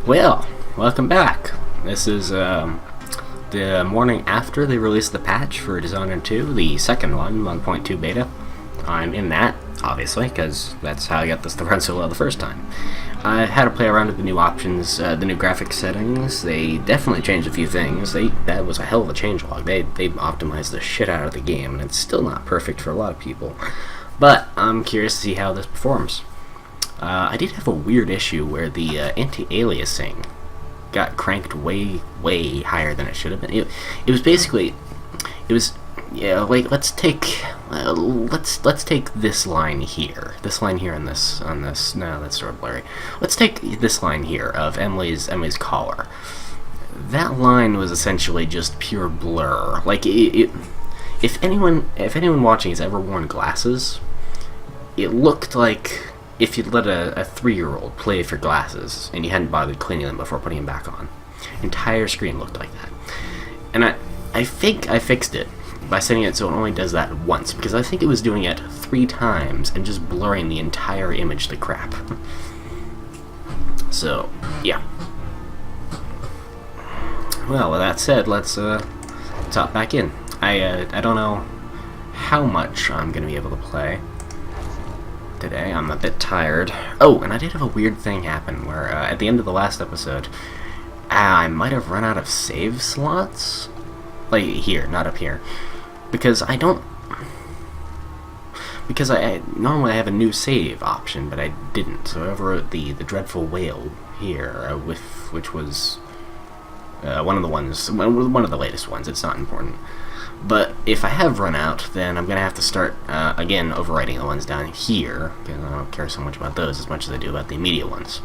Well, welcome back. This is the morning after they released the patch for Dishonored 2, the second one, 1.2 beta. I'm in that, obviously, because that's how I got this to run so well the first time. I had to play around with the new options, the new graphics settings. They definitely changed a few things. That was a hell of a changelog. They optimized the shit out of the game, and it's still not perfect for a lot of people. But I'm curious to see how this performs. I did have a weird issue where the anti-aliasing got cranked way higher than it should have been. It was basically, yeah. Like let's take this line here. This line here on this. No, that's sort of blurry. Let's take this line here of Emily's collar. That line was essentially just pure blur. Like if anyone watching has ever worn glasses, it looked like if you'd let a 3-year-old play with your glasses and you hadn't bothered cleaning them before putting them back on. Entire screen looked like that. And I think I fixed it by setting it so it only does that once, because I think it was doing it 3 times and just blurring the entire image to crap. So, yeah. Well, with that said, let's hop back in. I don't know how much I'm going to be able to play today. I'm a bit tired. Oh, and I did have a weird thing happen where at the end of the last episode, I might have run out of save slots. Like here, not up here. Because I normally have a new save option, but I didn't. So I overwrote the dreadful whale here, which was one of the latest ones. It's not important. But if I have run out, then I'm going to have to start, again, overwriting the ones down here, because I don't care so much about those as much as I do about the immediate ones.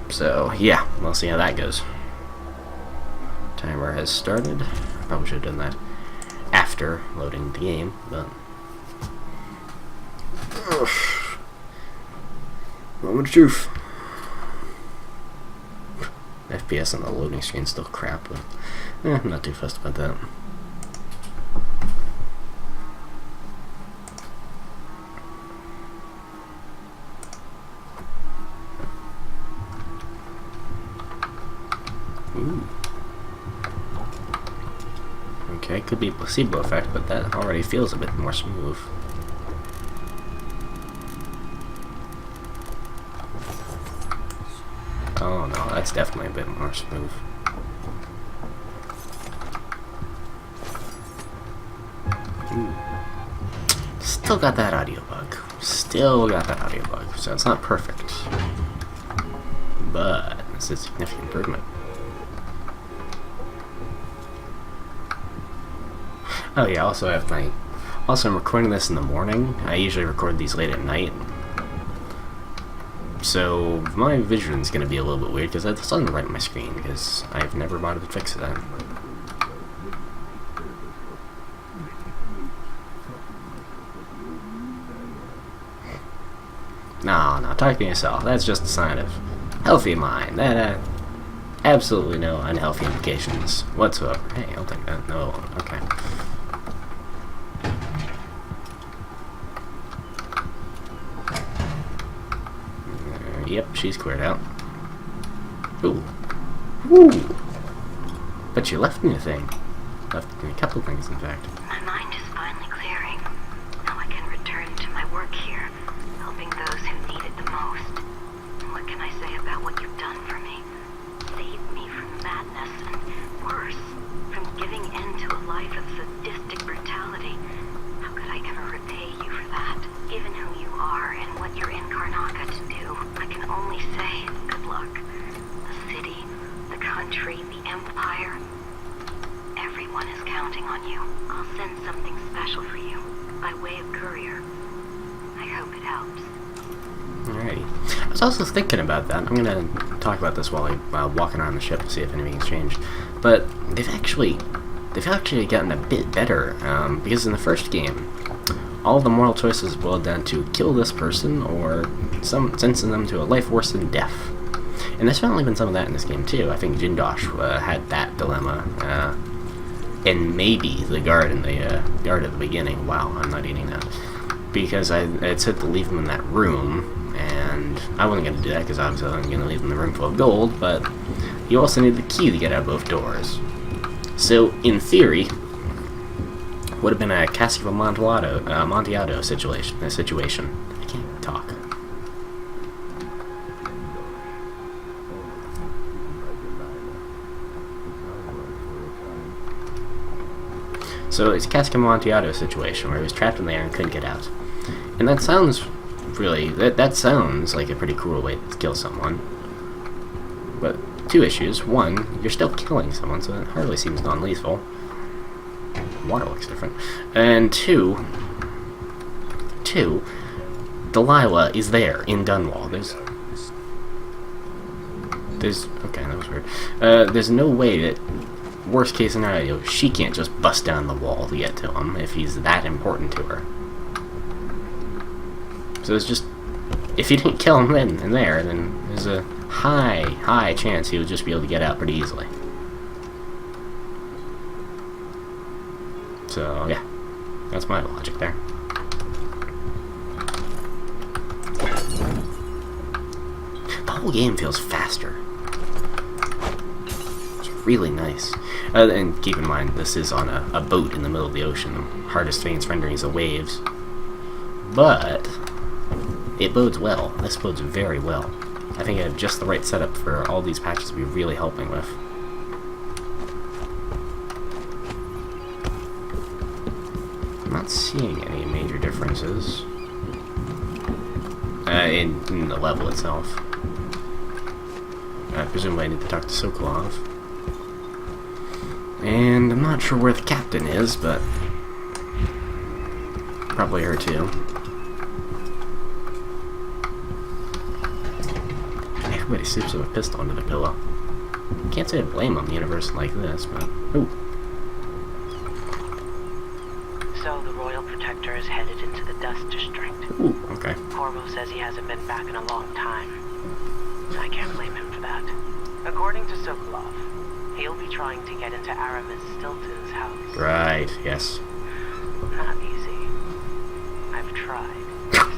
So, yeah, we'll see how that goes. Timer has started. I probably should have done that after loading the game, but... Moment of truth. FPS on the loading screen still crap, but I'm not too fussed about that. Ooh. Okay, could be a placebo effect, but that already feels a bit more smooth. Oh no, that's definitely a bit more smooth. Ooh. Still got that audio bug. So it's not perfect. But it's a significant improvement. Oh yeah, also I'm recording this in the morning. I usually record these late at night. So my vision's gonna be a little bit weird because the sun's right on my screen because I've never bothered to fix that. No, talk to yourself. That's just a sign of healthy mind. That absolutely no unhealthy implications whatsoever. Hey, I'll take that. No, okay. Yep, she's cleared out. Ooh. Woo! But you left me a thing. Left me a couple of things, in fact. My mind is finally clearing. Now I can return to my work here, helping those who need it the most. What can I say about what you've done for me? Saved me from madness and, worse, from giving in to a life of sadistic brutality. How could I ever repay you for that? Given who you are and what you're in Karnaca to do, I can only say good luck. The city, the country, the empire, everyone is counting on you. I'll send something special for you, by way of courier. I hope it helps. Alrighty. I was also thinking about that. I'm gonna talk about this while I'm walking around the ship to see if anything's changed. But they've actually gotten a bit better, because in the first game, all the moral choices boiled down to kill this person or sentencing them to a life worse than death. And there's certainly been some of that in this game too. I think Jindosh had that dilemma, and maybe the guard in the guard at the beginning. Wow, I'm not eating that because I said to leave him in that room, and I wasn't going to do that because obviously I'm going to leave them the room full of gold, but you also need the key to get out both doors. So, in theory, would have been a Cask of Amontillado situation. I can't talk. So it's a Cask of Amontillado situation where he was trapped in there and couldn't get out. And that sounds really... That sounds like a pretty cruel way to kill someone. But two issues. One, you're still killing someone, so it hardly seems non-lethal. Water looks different. And two, Delilah is there in Dunwall. There's okay, that was weird. There's no way that, worst case scenario, she can't just bust down the wall to get to him if he's that important to her. So it's just, if he didn't kill him then and there, then there's a high chance he would just be able to get out pretty easily. So, yeah. That's my logic there. The whole game feels faster. It's really nice. And keep in mind, this is on a boat in the middle of the ocean. The hardest thing's renderings the waves. But it bodes well. This bodes very well. I think I have just the right setup for all these patches to be really helping with. I'm not seeing any major differences in the level itself. I presume I need to talk to Sokolov. And I'm not sure where the captain is, but probably her too. Everybody sleeps with a pistol under the pillow. Can't say I blame them in a universe like this, but... Ooh. So the Royal Protector is headed into the Dust District. Ooh, okay. Corvo says he hasn't been back in a long time. I can't blame him for that. According to Sokolov, he'll be trying to get into Aramis Stilton's house. Right, yes. Not easy. I've tried.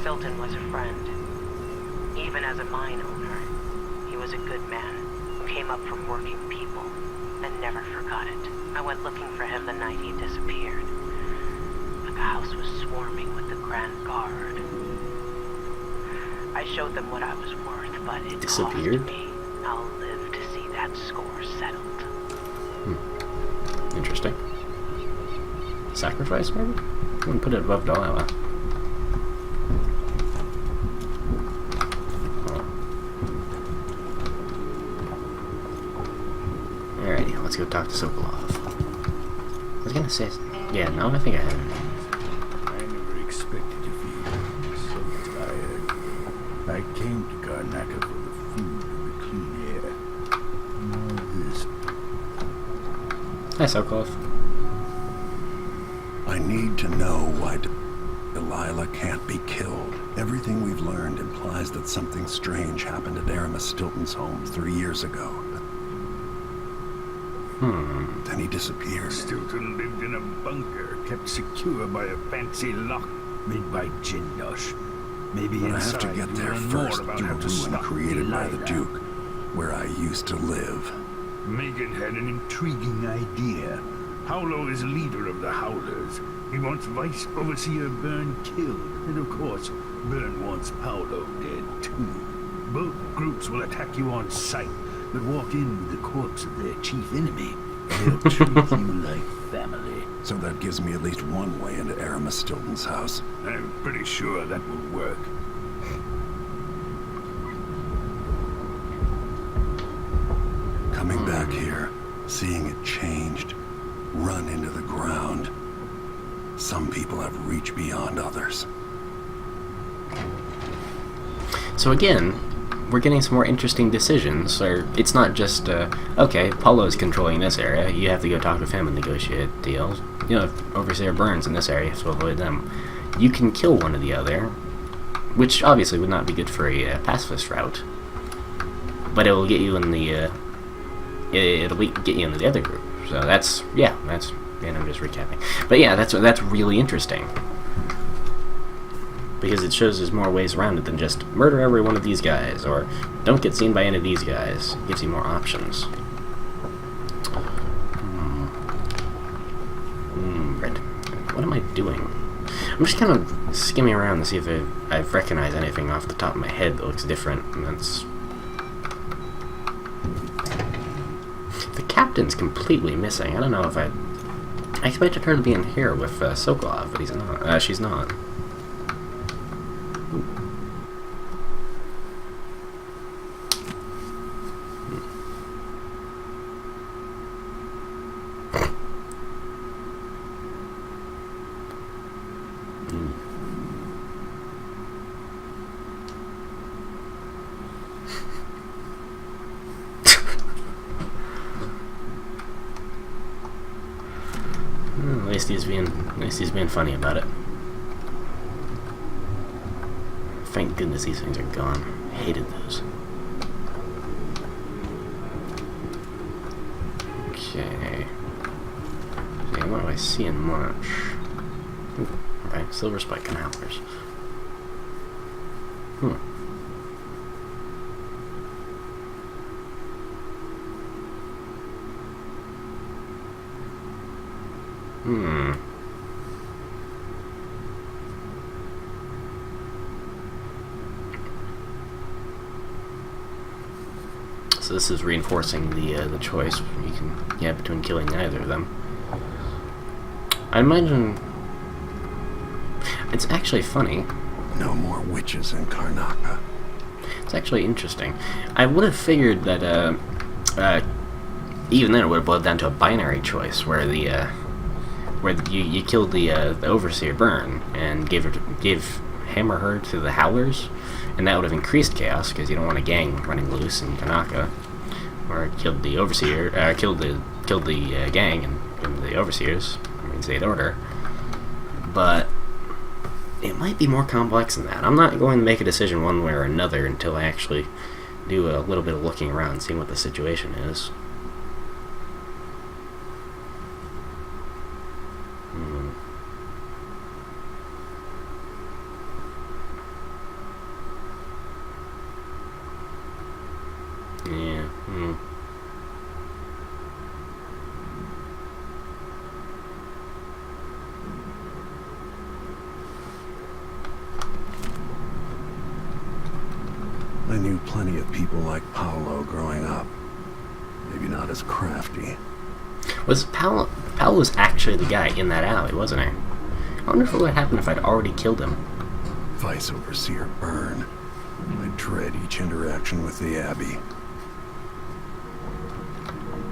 Stilton was a friend. Even as a mine owner, he was a good man who came up from working people and never forgot it. I went looking for him the night he disappeared. But the house was swarming with the Grand Guard. I showed them what I was worth, but it Disappeared? cost me. I'll live to see that score settled. Interesting. Sacrifice, maybe? Wouldn't put it above Delilah. Alrighty, let's go talk to Sokolov. I was gonna say... Yeah, no, I think I have. I never expected to feel so tired. I came to Karnaca for the food and the clean air. And all this. Hi, Sokolov. I need to know why Delilah can't be killed. Everything we've learned implies that something strange happened at Aramis Stilton's home 3 years ago. Then he disappeared. Stilton lived in a bunker kept secure by a fancy lock made by Jindosh. Maybe But I have inside to get you'll there learn first more about through how a to ruin stop created by the Delilah. Duke, where I used to live. Megan had an intriguing idea. Paolo is leader of the Howlers. He wants Vice Overseer Byrne killed, and of course, Byrne wants Paolo dead too. Both groups will attack you on sight, but walk in with the corpse of their chief enemy. They'll treat you like family. So that gives me at least one way into Aramis Stilton's house. I'm pretty sure that will work. Coming back here, seeing it changed, run into the ground. Some people have reached beyond others. So again, we're getting some more interesting decisions, or it's not just, okay, Paulo's controlling this area, you have to go talk with him and negotiate deals. You know, if Overseer Burns in this area, you have to avoid them. You can kill one or the other, which obviously would not be good for a pacifist route, but it will get you in the, get you into the other group. So that's, and I'm just recapping. But yeah, that's really interesting. because it shows there's more ways around it than just murder every one of these guys, or don't get seen by any of these guys. It gives you more options. Right. What am I doing? I'm just kind of skimming around to see if I've recognized anything off the top of my head that looks different, and that's... The captain's completely missing. I don't know if I expected her to be in here with Sokolov, but he's not. She's not. At least he's being funny about it. Thank goodness these things are gone. Hated those. Okay. See, I'm not really seeing much. Ooh, okay, silver spike canalers. So this is reinforcing the choice you can have between killing either of them. I imagine it's actually funny. No more witches in Karnaca. It's actually interesting. I would have figured that even then it would have boiled down to a binary choice where you killed the overseer Byrne and gave him or her to the Howlers, and that would have increased chaos because you don't want a gang running loose in Karnaca. Or killed the overseer, killed the gang and the overseers, reinstate order. But it might be more complex than that. I'm not going to make a decision one way or another until I actually do a little bit of looking around, seeing what the situation is. Yeah. I knew plenty of people like Paolo growing up. Maybe not as crafty. Was Paolo was actually the guy in that alley, wasn't he? I wonder if what would happen if I'd already killed him. Vice Overseer Byrne. I dread each interaction with the Abbey.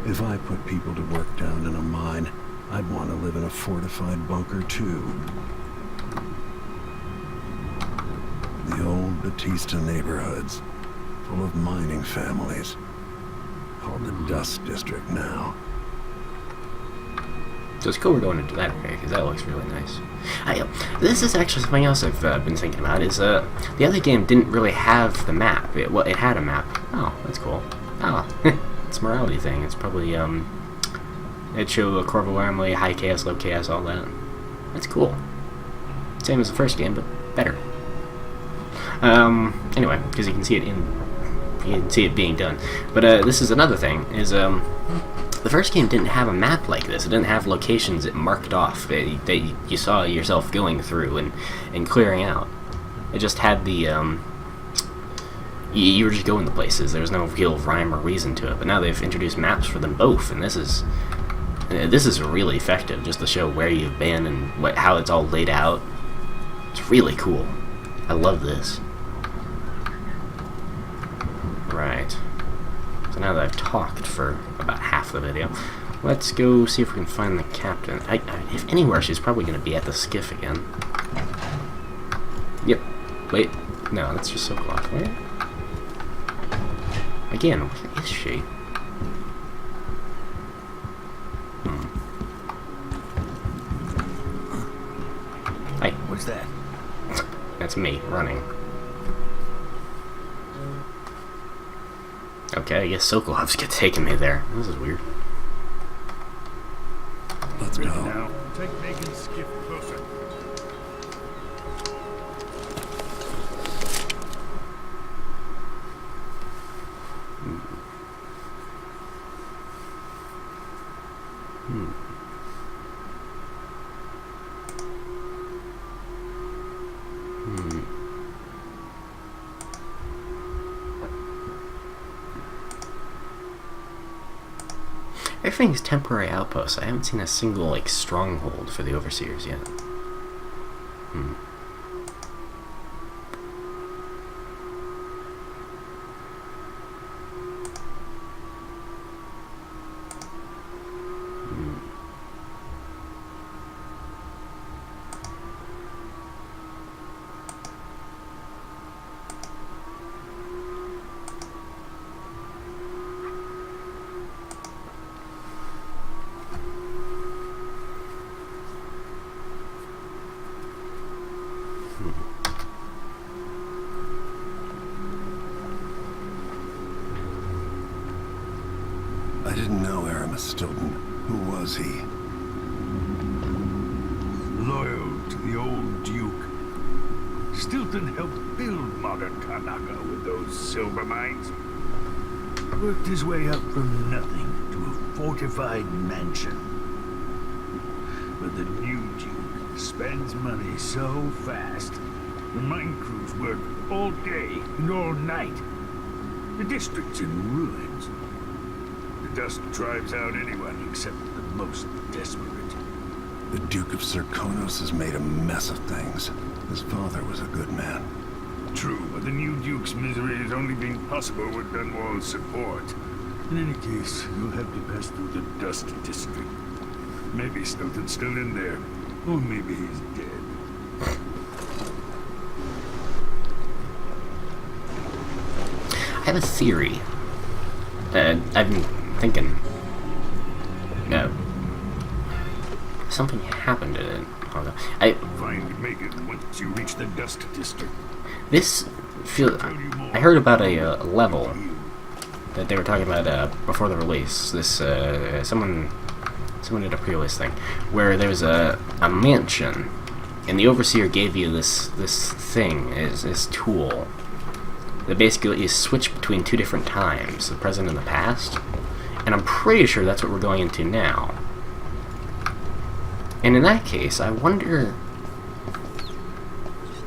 If I put people to work down in a mine, I'd want to live in a fortified bunker too. The old Batista neighborhoods, full of mining families, called the Dust District now. So it's cool we're going into that area, because that looks really nice. This is actually something else I've been thinking about, is the other game didn't really have the map. It had a map. Oh, that's cool. Oh, it's a morality thing. It's probably, it'd show a Corvo Family, high chaos, low chaos, all that. That's cool. Same as the first game, but better. Anyway, because you can see it being done. But this is another thing, is the first game didn't have a map like this. It didn't have locations it marked off that you saw yourself going through and clearing out. It just had the you were just going to places. There was no real rhyme or reason to it. But now they've introduced maps for them both, and this is really effective, just to show where you've been and how it's all laid out. It's really cool. I love this. Right. So now that I've talked for about half the video, let's go see if we can find the captain. If anywhere, she's probably going to be at the skiff again. Yep. Wait. No, that's just Sokolov. Wait. Again, where is she? Hi. What's that? That's me, running. Okay, I guess Sokolov's taking me there. This is weird. Let's go. Now, take Megan's skiff closer. Everything's temporary outposts. I haven't seen a single, like, stronghold for the Overseers yet. I didn't know Aramis Stilton. Who was he? Loyal to the old Duke. Stilton helped build modern Karnaca with those silver mines. Worked his way up from nothing to a fortified mansion. But the new Duke spends money so fast. The mine crews work all day and all night. The district's in ruins. The dust drives out anyone except the most desperate. The Duke of Serkonos has made a mess of things. His father was a good man. True, but the new Duke's misery has only been possible with Dunwall's support. In any case, you'll have to pass through the Dust District. Maybe Stilton's still in there, or maybe he's dead. I have a theory. I've been thinking. No. Something happened to it. Hold on. Fine to make it once you reach the Dust District. This feel. I heard about a level that they were talking about before the release. This someone did a pre-release thing where there was a mansion, and the Overseer gave you this thing, this tool that basically let you switch between two different times, the present and the past. And I'm pretty sure that's what we're going into now. And in that case, I wonder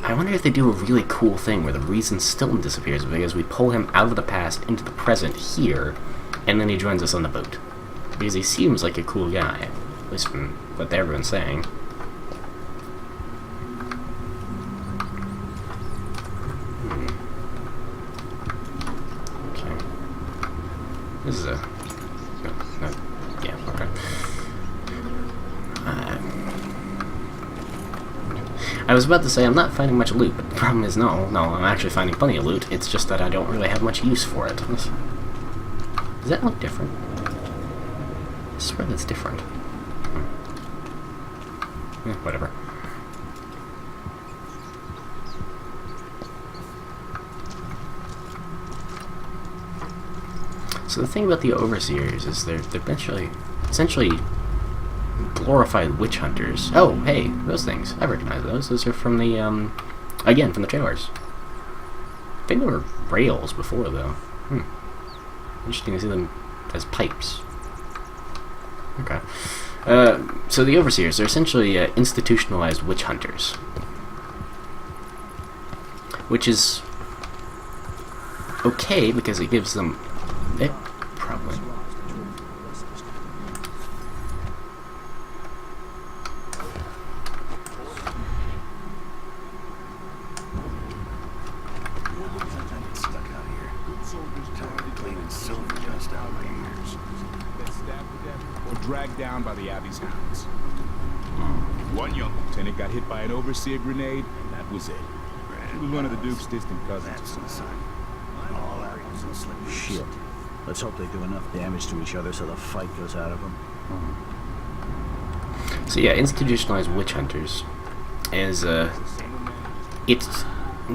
if they do a really cool thing where the reason Stilton disappears is because we pull him out of the past into the present here, and then he joins us on the boat. Because he seems like a cool guy, at least from what everyone's saying. Okay. This is yeah, okay. I was about to say I'm not finding much loot, but the problem is no, I'm actually finding plenty of loot. It's just that I don't really have much use for it. Does that look different? I swear that's different. Whatever. So the thing about the Overseers is they're essentially glorified witch hunters. Oh, hey, those things. I recognize those. Those are from the, again, from the trailers. I think they were rails before, though. Interesting to see them as pipes. Okay. So the Overseers, they're essentially institutionalized witch hunters. Which is okay, because it gives them... probably... Dragged down by the Abbey's hounds. One young lieutenant got hit by an Overseer grenade, and that was it. He was one of the Duke's distant cousins or something. Shit. Let's hope they do enough damage to each other so the fight goes out of them. So yeah, institutionalized witch hunters is it's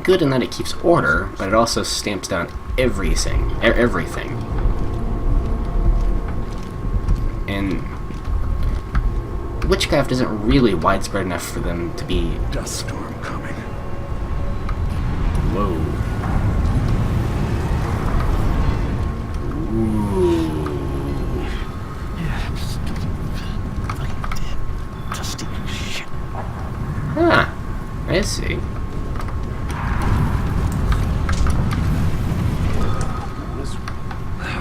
good in that it keeps order, but it also stamps down everything. And witchcraft isn't really widespread enough for them to be... Dust storm coming. Whoa. Ooh. Dusty shit. Huh. I see.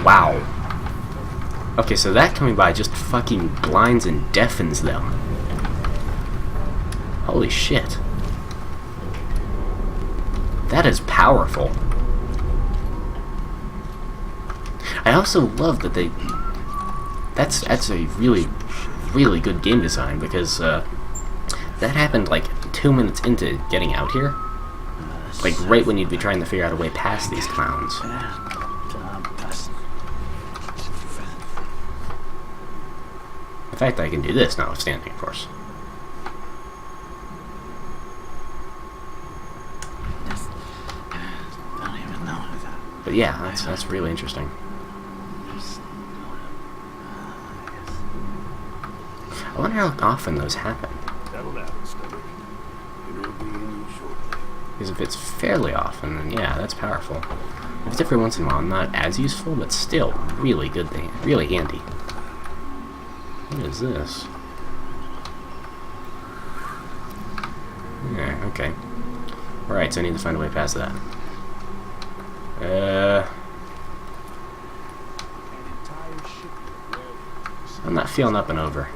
Wow. Okay, so that coming by just fucking blinds and deafens them. Holy shit. That is powerful. I also love that they... That's a really good game design, because that happened like 2 minutes into getting out here. Like right when you'd be trying to figure out a way past these clowns. The fact that I can do this notwithstanding, of course. But yeah, that's really interesting. I wonder how often those happen. Because if it's fairly often, then yeah, that's powerful. If it's every once in a while, not as useful, but still really good thing, really handy. What is this? Yeah, okay. Alright, so I need to find a way past that. I'm not feeling up and over.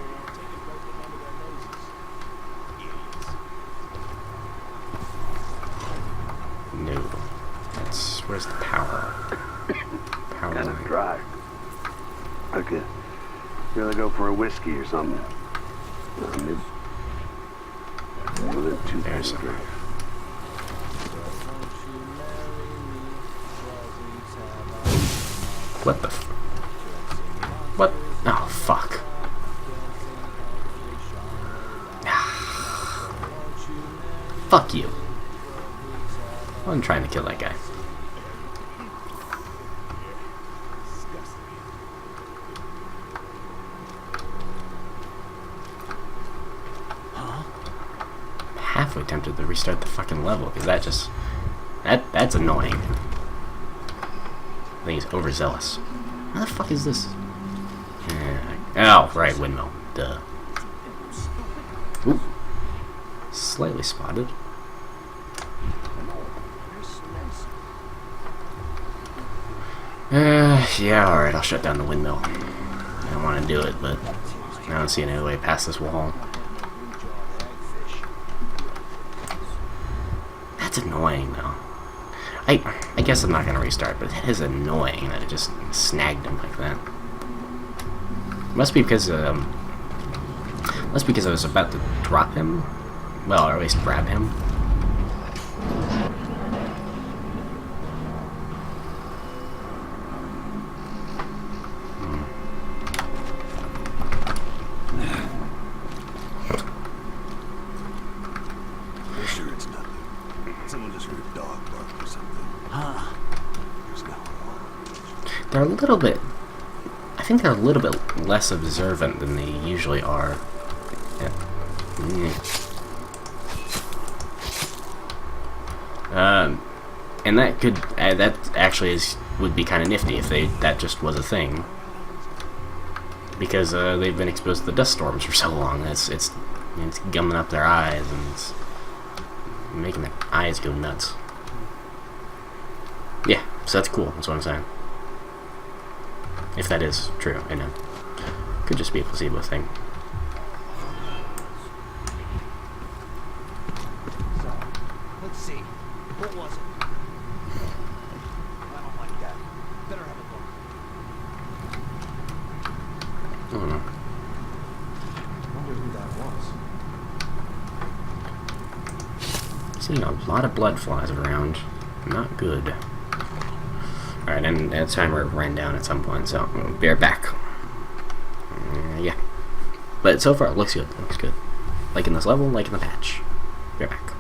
No. Where's the power? Power Kind line. of dry. I could really go for a whiskey or something. More than two There's things. some. What the f... What? Oh, fuck. Fuck you. I'm trying to kill that guy. I'm halfway tempted to restart the fucking level, because that just... That's annoying. I think he's overzealous. What the fuck is this? Oh, right, windmill. Duh. Oop. Slightly spotted. Yeah, alright, I'll shut down the windmill. I don't want to do it, but I don't see any other way past this wall. That's annoying, though. I guess I'm not going to restart, but it is annoying that it just snagged him like that. Must be because I was about to drop him. Well, or at least grab him. You're sure it's nothing? Someone just heard a dog bark or something. There's no They're a little bit... I think they're a little bit less observant than they usually are. Yeah. And that could... that actually would be kind of nifty if that just was a thing. Because they've been exposed to the dust storms for so long. It's gumming up their eyes and it's making their eyes go nuts. Yeah, so that's cool. That's what I'm saying. If that is true, I know. Could just be a placebo thing. So, let's see. What was it? I don't like that. Better have a look. I don't know. Wonder who that was. Seeing a lot of blood flies around. Not good. Alright, and the timer ran down at some point, so we'll be right back. Yeah. But so far, it looks good. Looks good. Like in this level, like in the patch. Be right back.